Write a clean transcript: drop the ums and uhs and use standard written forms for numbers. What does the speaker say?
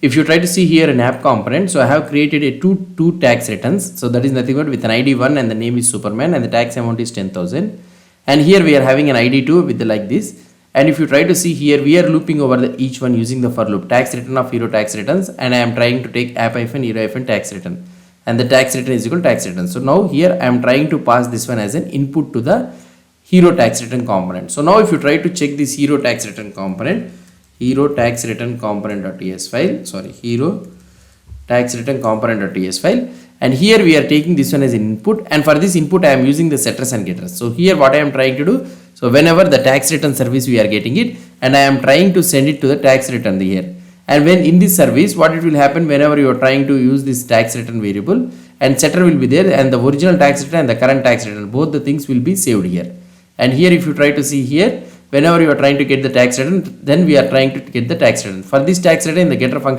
if you try to see here an app component, so I have created a two tax returns. So that is nothing but with an ID 1 and the name is Superman and the tax amount is 10,000. And here we are having an ID 2 with like this. And if you try to see here, we are looping over each one using the for loop. Tax return of hero tax returns, and I am trying to take app-hero tax return, and the tax return is equal to tax return. So now here I am trying to pass this one as an input to the hero tax return component. So now if you try to check this hero tax return component, hero tax return component.ts file, sorry, hero tax return component.ts file, and here we are taking this one as an input, and for this input I am using the setters and getters. So here what I am trying to do, so whenever the tax return service we are getting it, and I am trying to send it to the tax return here. And when in this service, what it will happen whenever you are trying to use this tax return variable, and setter will be there, and the original tax return and the current tax return, both the things will be saved here. And here if you try to see here, whenever you are trying to get the tax return, then we are trying to get the tax return. For this tax return in the getter function,